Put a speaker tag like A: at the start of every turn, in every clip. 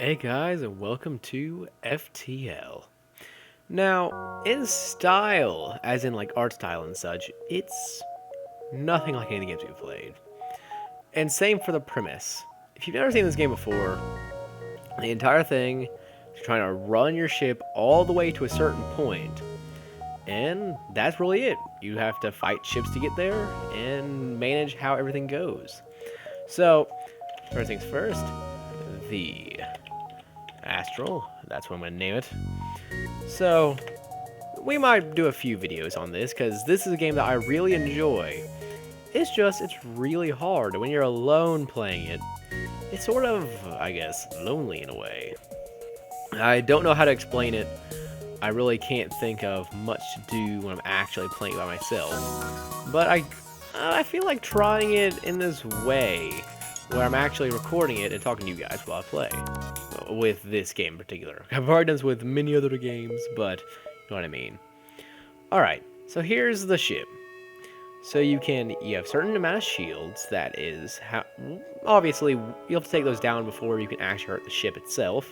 A: Hey guys, and welcome to FTL. Now, in style, as in like art style and such, it's nothing like any of the games we've played. And same for the premise. If you've never seen this game before, the entire thing is trying to run your ship all the way to a certain point, and that's really it. You have to fight ships to get there and manage how everything goes. So, first things first, the Astral, that's what I'm going to name it. So, we might do a few videos on this, because this is a game that I really enjoy. It's really hard. When you're alone playing it, it's sort of, I guess, lonely in a way. I don't know how to explain it. I really can't think of much to do when I'm actually playing it by myself. But I feel like trying it in this way, where I'm actually recording it and talking to you guys while I play. With this game in particular. I've already done this with many other games, but you know what I mean. Alright, so here's the ship. So you have certain amount of shields, that is how, obviously you have to take those down before you can actually hurt the ship itself.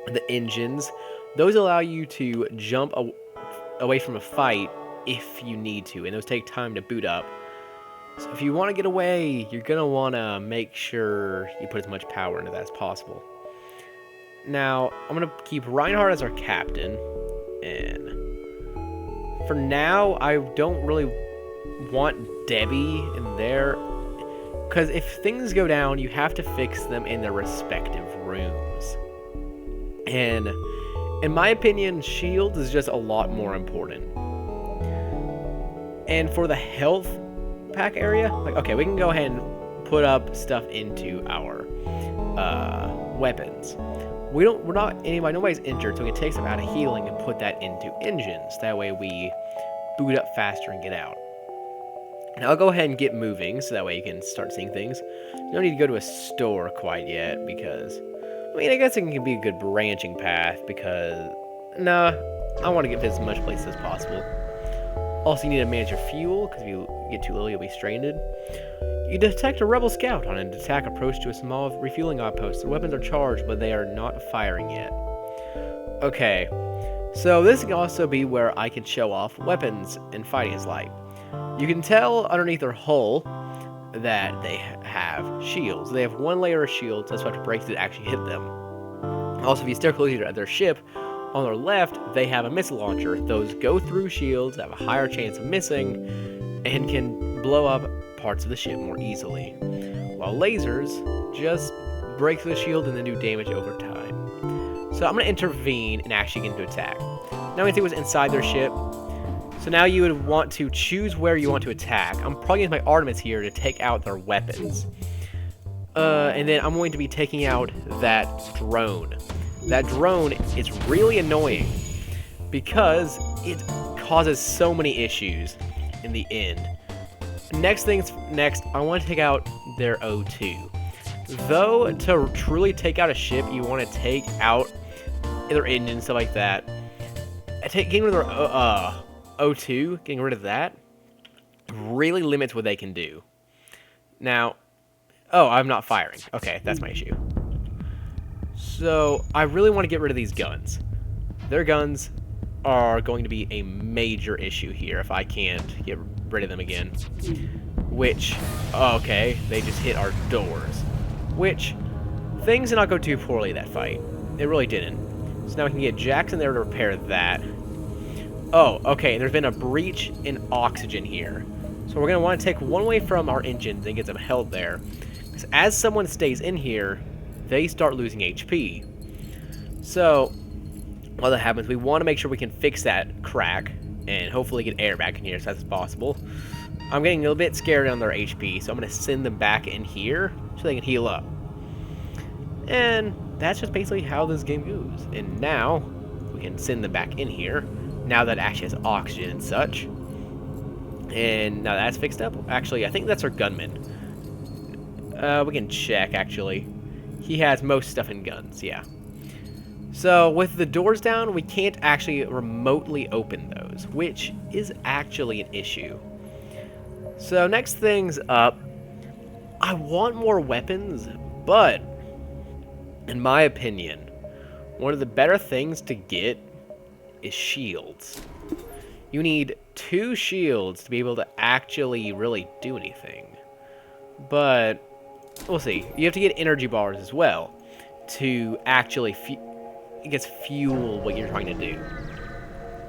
A: The engines, those allow you to jump away from a fight if you need to, and those take time to boot up. So if you want to get away, you're going to want to make sure you put as much power into that as possible. Now, I'm going to keep Reinhardt as our captain, and for now, I don't really want Debbie in there, because if things go down, you have to fix them in their respective rooms. And in my opinion, shield is just a lot more important. And for the health pack area, like, okay, we can go ahead and put up stuff into our weapons. Nobody's injured, so we can take some out of healing and put that into engines. That way we boot up faster and get out. Now I'll go ahead and get moving, so that way you can start seeing things. You don't need to go to a store quite yet, because, I guess it can be a good branching path, because, nah, I want to get to as much places as possible. Also, you need to manage your fuel, because if you get too little, you'll be stranded. You detect a rebel scout on an attack approach to a small refueling outpost. The weapons are charged, but they are not firing yet. Okay, so this can also be where I can show off weapons and fighting is like. You can tell underneath their hull that they have shields. They have one layer of shields, that's why to break to actually hit them. Also, if you stare closely at their ship, on their left, they have a missile launcher. Those go through shields, have a higher chance of missing, and can blow up parts of the ship more easily, while lasers just break through the shield and then do damage over time. So I'm going to intervene and actually get into attack. Now I'm going to see what's inside their ship. So now you would want to choose where you want to attack. I'm probably using my Artemis here to take out their weapons. And then I'm going to be taking out that drone. That drone is really annoying because it causes so many issues in the end. Next, I want to take out their O2. Though, to truly take out a ship, you want to take out their engine and stuff like that. Getting rid of their O2, getting rid of that, really limits what they can do. Now, I'm not firing. Okay, that's my issue. So, I really want to get rid of these guns. Their guns are going to be a major issue here if I can't get rid of them again. Which, okay, they just hit our doors. Which, things did not go too poorly that fight. It really didn't. So now we can get Jackson there to repair that. Oh, okay, there's been a breach in oxygen here. So we're going to want to take one away from our engines and get them held there. Because as someone stays in here, they start losing HP. So, while that happens, we want to make sure we can fix that crack and hopefully get air back in here as fast as possible. I'm getting a little bit scared on their HP, so I'm going to send them back in here so they can heal up. And that's just basically how this game goes. And now, we can send them back in here, now that it actually has oxygen and such. And now that's fixed up. Actually, I think that's our gunman. We can check, actually. He has most stuff in guns, yeah. So, with the doors down, we can't actually remotely open those, which is actually an issue. So, next thing's up. I want more weapons, but In my opinion, one of the better things to get is shields. You need 2 shields to be able to actually really do anything. But we'll see. You have to get energy bars as well to actually fuel what you're trying to do.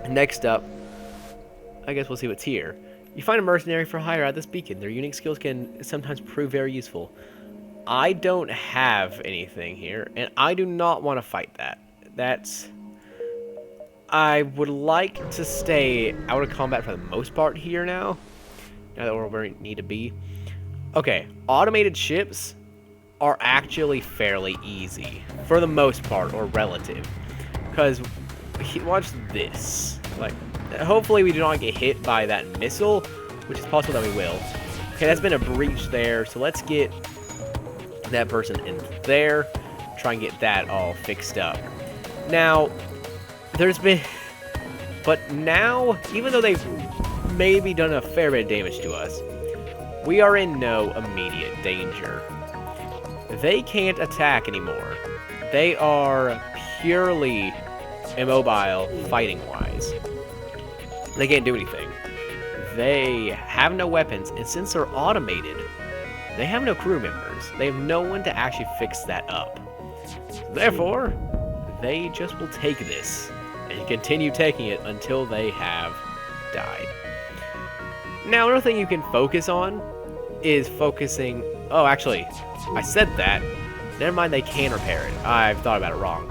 A: Next up, I guess we'll see what's here. You find a mercenary for hire at this beacon. Their unique skills can sometimes prove very useful. I don't have anything here, and I do not want to fight that. I would like to stay out of combat for the most part here now that we're where we need to be. Okay, automated ships are actually fairly easy, for the most part, or relative. Because, watch this. Like, hopefully we do not get hit by that missile, which is possible that we will. Okay, that's been a breach there, so let's get that person in there, try and get that all fixed up. Now, there's been... But now, even though they've maybe done a fair bit of damage to us, we are in no immediate danger. They can't attack anymore. They are purely immobile fighting-wise. They can't do anything. They have no weapons, and since they're automated, they have no crew members. They have no one to actually fix that up. Therefore, they just will take this and continue taking it until they have died. Now, another thing you can focus on is focusing... Oh, actually, I said that. Never mind, they can repair it. I've thought about it wrong.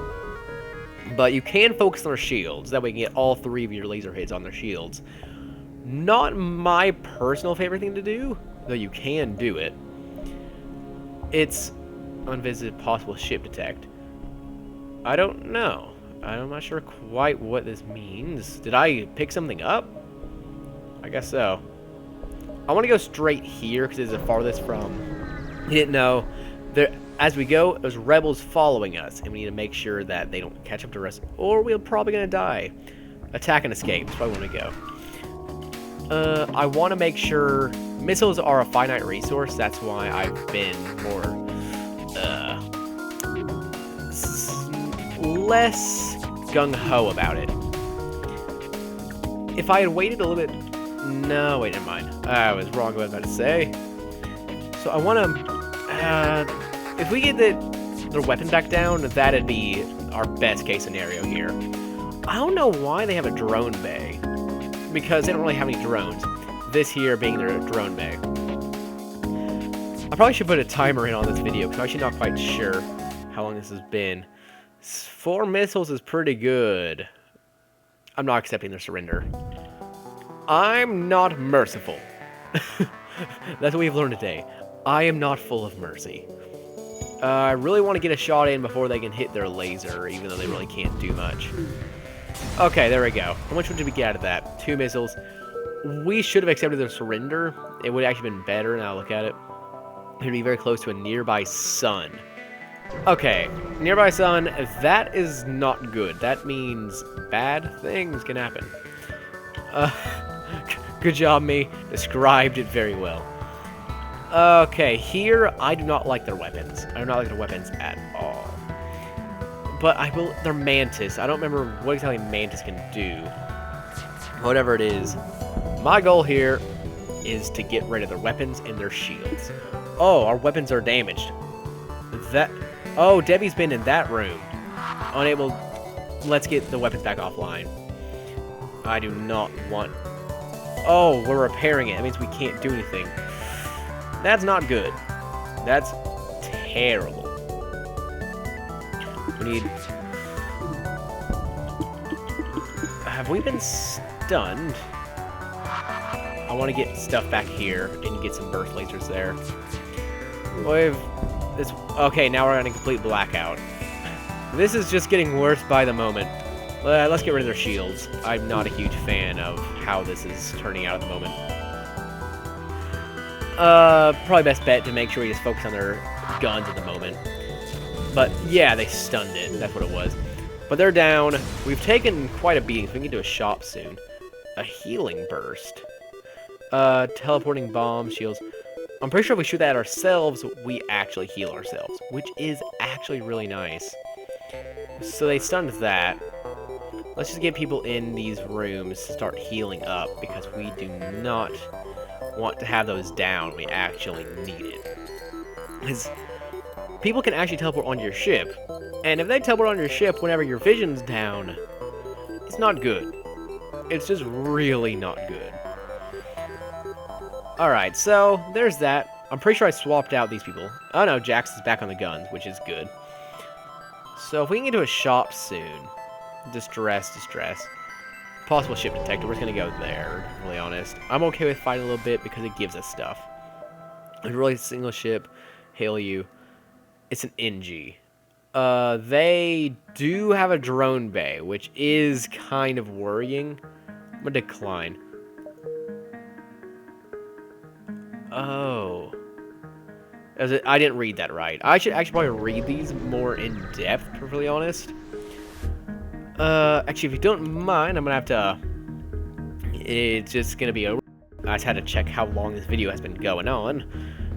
A: But you can focus on their shields. That way you can get all 3 of your laser hits on their shields. Not my personal favorite thing to do, though you can do it. It's unvisited possible ship detect. I don't know. I'm not sure quite what this means. Did I pick something up? I guess so. I want to go straight here because it's the farthest from... You didn't know. As we go, there's rebels following us, and we need to make sure that they don't catch up to us, or we're probably going to die. Attack and escape. That's where I want to go. I want to make sure... Missiles are a finite resource. That's why I've been more... less gung-ho about it. If I had waited a little bit... No, wait, never mind. I was wrong what I was about to say. So I want to... if we get their weapon back down, that'd be our best case scenario here. I don't know why they have a drone bay. Because they don't really have any drones. This here being their drone bay. I probably should put a timer in on this video, because I'm actually not quite sure how long this has been. 4 missiles is pretty good. I'm not accepting their surrender. I'm not merciful. That's what we've learned today. I am not full of mercy. I really want to get a shot in before they can hit their laser, even though they really can't do much. Okay, there we go. How much did we get out of that? 2 missiles. We should have accepted their surrender. It would have actually been better, now look at it. It would be very close to a nearby sun. Okay, nearby sun, that is not good. That means bad things can happen. Good job, me. Described it very well. Okay, here, I do not like their weapons. I do not like their weapons at all. But they're Mantis. I don't remember what exactly Mantis can do. Whatever it is. My goal here is to get rid of their weapons and their shields. Oh, our weapons are damaged. Oh, Debbie's been in that room. Unable... Let's get the weapons back offline. I do not want... Oh, we're repairing it. That means we can't do anything. That's not good. That's terrible. We need... Have we been stunned? I want to get stuff back here and get some burst lasers there. Okay, now we're on a complete blackout. This is just getting worse by the moment. Let's get rid of their shields. I'm not a huge fan of how this is turning out at the moment. Probably best bet to make sure we just focus on their guns at the moment. But yeah, they stunned it. That's what it was. But they're down. We've taken quite a beating, so we can get to a shop soon. A healing burst. Teleporting bomb shields. I'm pretty sure if we shoot that at ourselves, we actually heal ourselves, which is actually really nice. So they stunned that. Let's just get people in these rooms to start healing up, because we do not want to have those down. We actually need it. Because people can actually teleport onto your ship, and if they teleport on your ship whenever your vision's down, it's not good. It's just really not good. Alright, so there's that. I'm pretty sure I swapped out these people. Oh no, Jax is back on the guns, which is good. So if we can get to a shop soon. Distress. Possible ship detector, we're just gonna go there, to be really honest. I'm okay with fighting a little bit because it gives us stuff. It's really a single ship. Hail you. It's an NG. They do have a drone bay, which is kind of worrying. I'm gonna decline. Oh. I didn't read that right. I should actually probably read these more in depth, to be really honest. Actually, if you don't mind, I'm gonna have to... It's just gonna be over. I just had to check how long this video has been going on,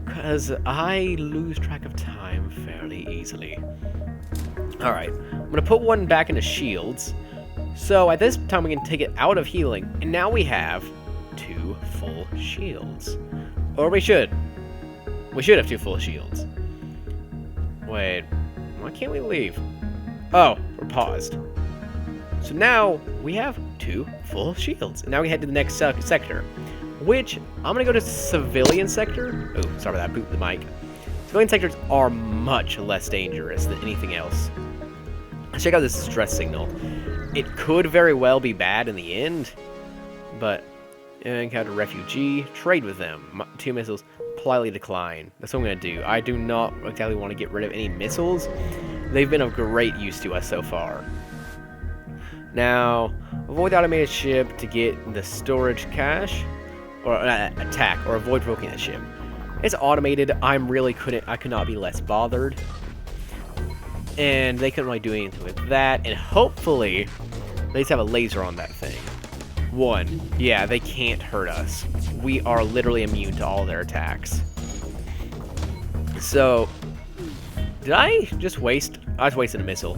A: because I lose track of time fairly easily. Alright, I'm gonna put one back into shields. So at this time we can take it out of healing, and now we have 2 full shields. Or we should. We should have 2 full shields. Wait, why can't we leave? Oh, we're paused. So now we have 2 full shields. And now we head to the next sector, which I'm gonna go to civilian sector. Oh, sorry about that, boot the mic. Civilian sectors are much less dangerous than anything else. Let's check out this distress signal. It could very well be bad in the end, but encounter refugee, trade with them. 2 missiles, politely decline. That's what I'm gonna do. I do not exactly want to get rid of any missiles. They've been of great use to us so far. Now, avoid the automated ship to get the storage cache, or attack, or avoid provoking the ship. It's automated. I could not be less bothered. And they couldn't really do anything with that. And hopefully, they just have a laser on that thing. 1. Yeah, they can't hurt us. We are literally immune to all their attacks. So, did I just waste? I just wasted a missile.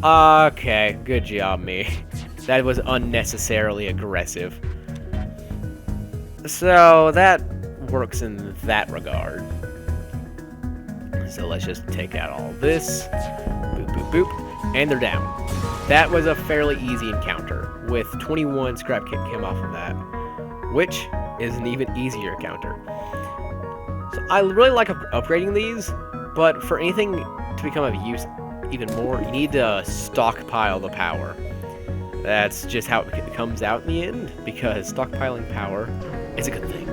A: Okay, good job, me. That was unnecessarily aggressive. So, that works in that regard. So, let's just take out all this. Boop, boop, boop. And they're down. That was a fairly easy encounter, with 21 scrap kit came off of that, which is an even easier encounter. So I really like upgrading these, but for anything to become of use even more, you need to stockpile the power. That's just how it comes out in the end, because stockpiling power is a good thing.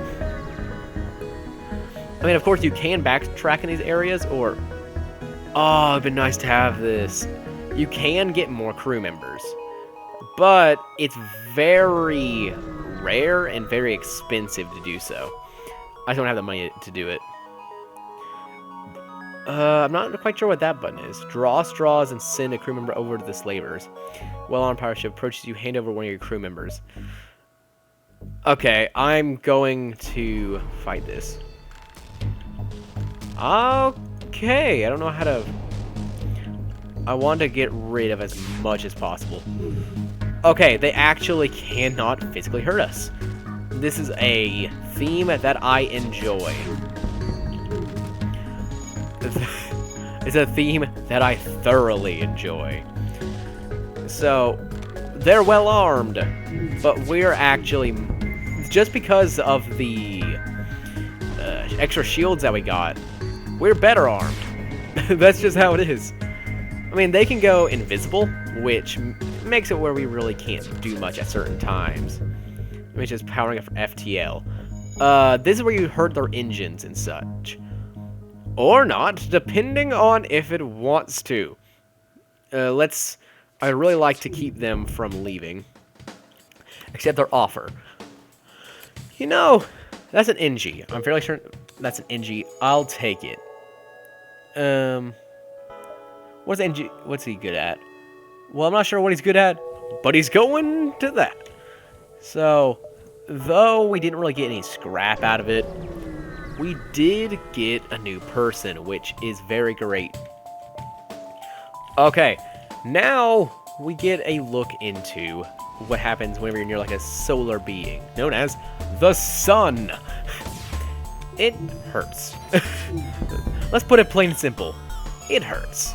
A: I mean, of course, you can backtrack in these areas, or... Oh, it'd been nice to have this. You can get more crew members, but it's very rare and very expensive to do so. I just don't have the money to do it. I'm not quite sure what that button is. Draw straws and send a crew member over to the slavers. Well-armed pirate ship approaches you, hand over one of your crew members. Okay, I'm going to fight this. Okay, I don't know how to... I want to get rid of as much as possible. Okay, they actually cannot physically hurt us. This is a theme that I enjoy. It's a theme that I thoroughly enjoy. So, they're well armed, but we're actually... Just because of the extra shields that we got, we're better armed. That's just how it is. I mean, they can go invisible, which makes it where we really can't do much at certain times. Which is powering up for FTL. This is where you hurt their engines and such. Or not, depending on if it wants to. I really like to keep them from leaving. Except their offer. You know, that's an NG. I'm fairly sure that's an NG. I'll take it. What's NG? What's he good at? Well, I'm not sure what he's good at, but he's going to that. So, though we didn't really get any scrap out of it, we did get a new person, which is very great. Okay, now we get a look into what happens whenever you're near like a solar being, known as the sun. It hurts. Let's put it plain and simple. It hurts.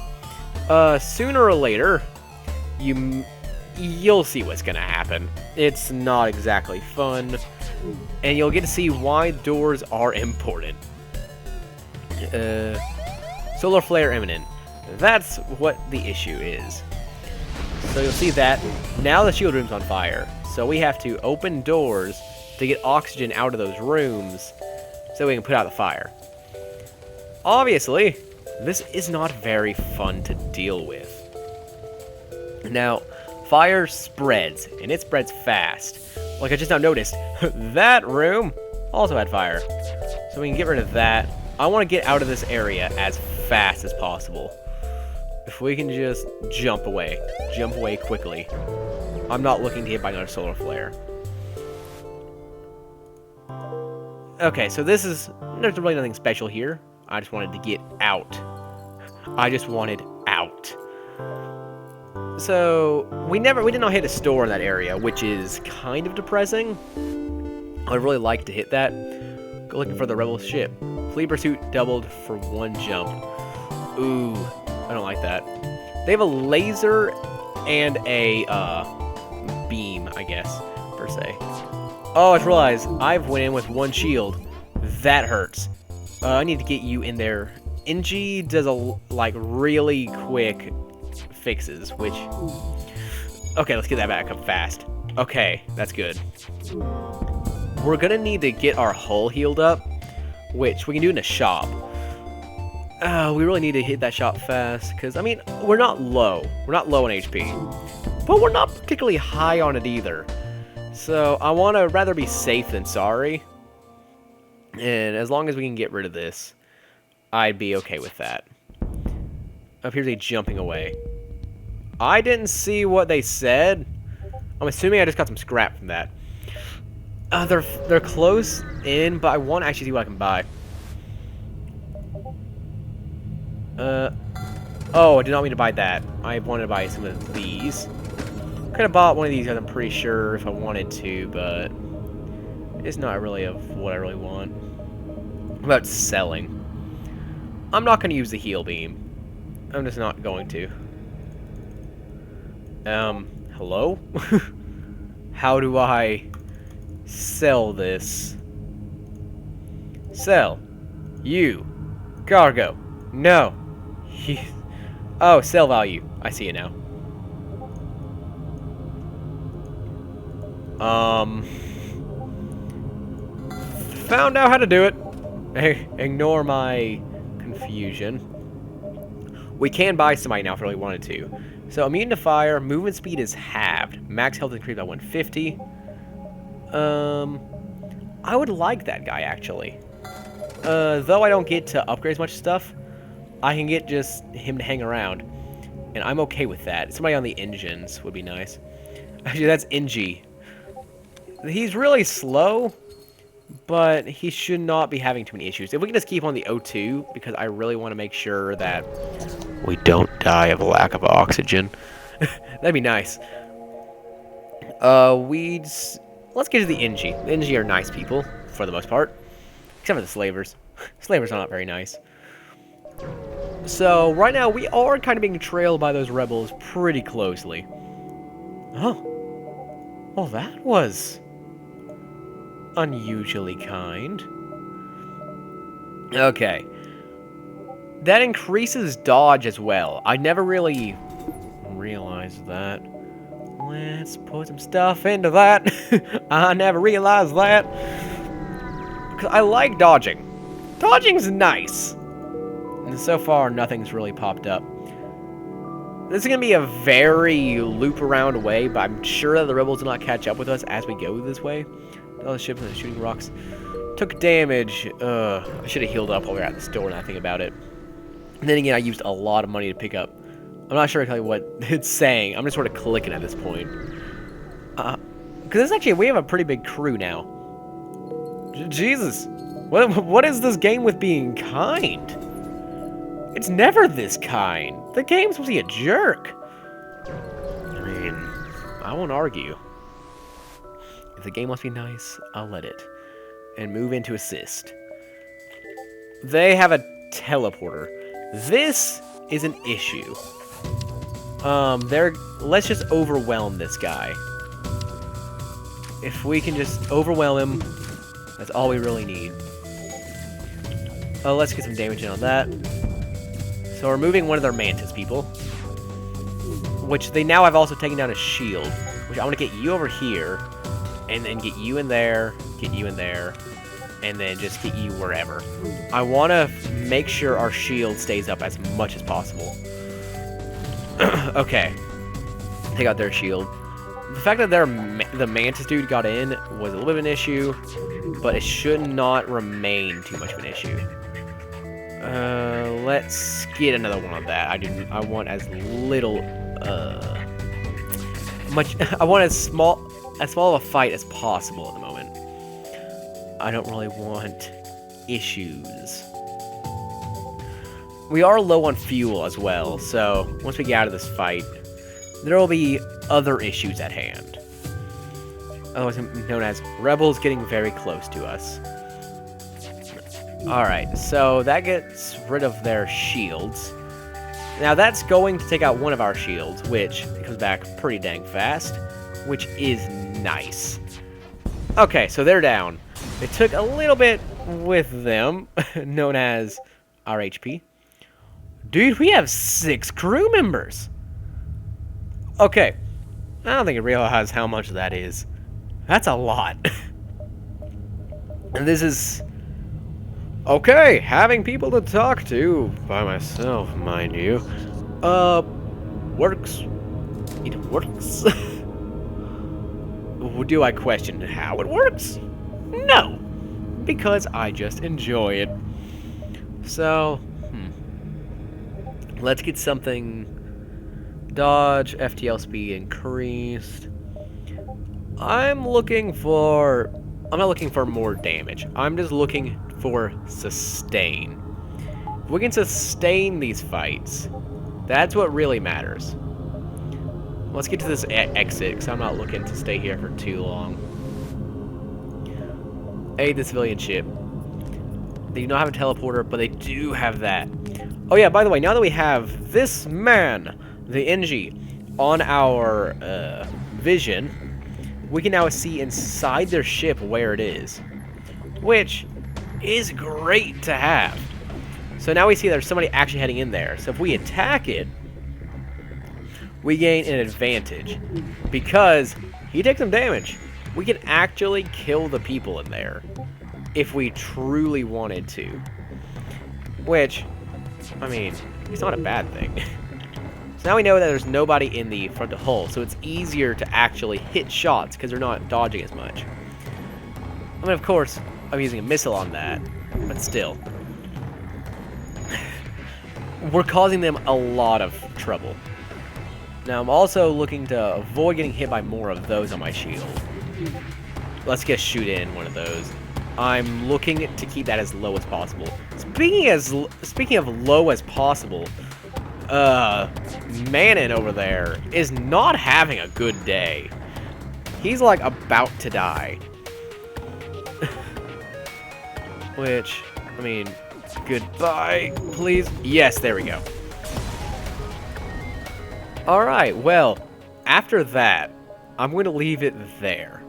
A: Sooner or later, you'll see what's gonna happen. It's not exactly fun, and you'll get to see why doors are important. Solar flare imminent. That's what the issue is. So you'll see that now the shield room's on fire. So we have to open doors to get oxygen out of those rooms so we can put out the fire. Obviously, this is not very fun to deal with. Now, fire spreads, and it spreads fast. Like I just now noticed, that room also had fire. So we can get rid of that. I want to get out of this area as fast as possible. If we can just jump away quickly. I'm not looking to get by another solar flare. Okay, so there's really nothing special here. I just wanted to get out. I just wanted out. So we did not hit a store in that area, which is kind of depressing. I would really like to hit that. Go looking for the rebel ship. Fleet pursuit doubled for 1 jump. Ooh, I don't like that. They have a laser and a beam, I guess, per se. Oh, I just realized I've went in with 1 shield. That hurts. I need to get you in there. NG does like really quick fixes, which... Okay, let's get that back up fast. Okay, that's good. We're gonna need to get our hull healed up, which we can do in a shop. We really need to hit that shop fast, because, I mean, we're not low. We're not low on HP. But we're not particularly high on it either. So, I want to rather be safe than sorry. And as long as we can get rid of this, I'd be okay with that. Appears to be jumping away. I didn't see what they said. I'm assuming I just got some scrap from that. They're close in, but I want to actually see what I can buy. Oh, I did not mean to buy that. I wanted to buy some of these. Could have bought one of these, I'm pretty sure, if I wanted to, but it's not really of what I really want. What about selling? I'm not going to use the heal beam. I'm just not going to. Hello? How do I sell this? Sell. You. Cargo. No. Oh, sell value. I see it now. Found out how to do it. Ignore my confusion. We can buy somebody now if we really wanted to. So, immune to fire, movement speed is halved. Max health increased by 150. I would like that guy, actually. Though I don't get to upgrade as much stuff, I can get just him to hang around. And I'm okay with that. Somebody on the engines would be nice. Actually, that's NG. He's really slow, but he should not be having too many issues. If we can just keep on the O2, because I really want to make sure that we don't die of a lack of oxygen. That'd be nice. Let's get to the NG. The NG are nice people, for the most part. Except for the slavers. Slavers are not very nice. So, right now, we are kind of being trailed by those rebels pretty closely. Oh. Well, that was unusually kind. Okay. That increases dodge as well. I never really realized that. Let's put some stuff into that. I never realized that. Because I like dodging. Dodging's nice. And so far, nothing's really popped up. This is going to be a very loop-around way, but I'm sure that the rebels will not catch up with us as we go this way. All the ships and the shooting rocks took damage. I should have healed up while we were at the store, now I think about it. And then again, I used a lot of money to pick up. I'm not sure exactly what it's saying. I'm just sort of clicking at this point. Because actually, we have a pretty big crew now. Jesus. What is this game with being kind? It's never this kind. The game's supposed to be a jerk. I mean, I won't argue. If the game wants to be nice, I'll let it. And move into assist. They have a teleporter. This is an issue. Let's just overwhelm this guy. If we can just overwhelm him, that's all we really need. Oh, let's get some damage in on that. So we're moving one of their mantis people. Which they now have also taken down a shield. Which I want to get you over here. And then get you in there. Get you in there. And then just get you wherever. I want to make sure our shield stays up as much as possible. Okay. Take out their shield. The fact that the mantis dude got in was a little bit of an issue, but it should not remain too much of an issue. Let's get another one of that. I want as little, I want as small of a fight as possible at the moment. I don't really want issues. We are low on fuel as well, so once we get out of this fight, there will be other issues at hand. Otherwise known as rebels getting very close to us. Alright, so that gets rid of their shields. Now that's going to take out one of our shields, which comes back pretty dang fast, which is nice. Okay, so they're down. It took a little bit with them, known as our HP. Dude, we have 6 crew members! Okay, I don't think I realize how much that is. That's a lot. And this is... Okay, having people to talk to by myself, mind you. Works. It works. Do I question how it works? No, because I just enjoy it. So, let's get something. Dodge, FTL speed increased. I'm not looking for more damage. I'm just looking for sustain. If we can sustain these fights, that's what really matters. Let's get to this exit, because I'm not looking to stay here for too long. Aid the civilian ship. They do not have a teleporter, but they do have that. Oh yeah, by the way, now that we have this man, the NG, on our vision, we can now see inside their ship where it is. Which is great to have. So now we see there's somebody actually heading in there. So if we attack it, we gain an advantage. Because he takes some damage. We can actually kill the people in there if we truly wanted to. Which, I mean, it's not a bad thing. So now we know that there's nobody in the frontal hull, so it's easier to actually hit shots because they're not dodging as much. I mean, of course, I'm using a missile on that, but still. We're causing them a lot of trouble. Now, I'm also looking to avoid getting hit by more of those on my shield. Let's just shoot in one of those. I'm looking to keep that as low as possible. Speaking of low as possible, Manon over there is not having a good day. He's like about to die. Which, I mean, goodbye, please. Yes, there we go. Alright, well, after that, I'm going to leave it there.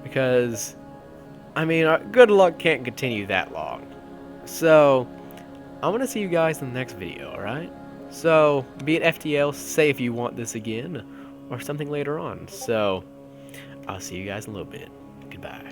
A: Because, I mean, good luck can't continue that long. So, I'm going to see you guys in the next video, alright? So, be it FTL, say if you want this again, or something later on. So, I'll see you guys in a little bit. Goodbye.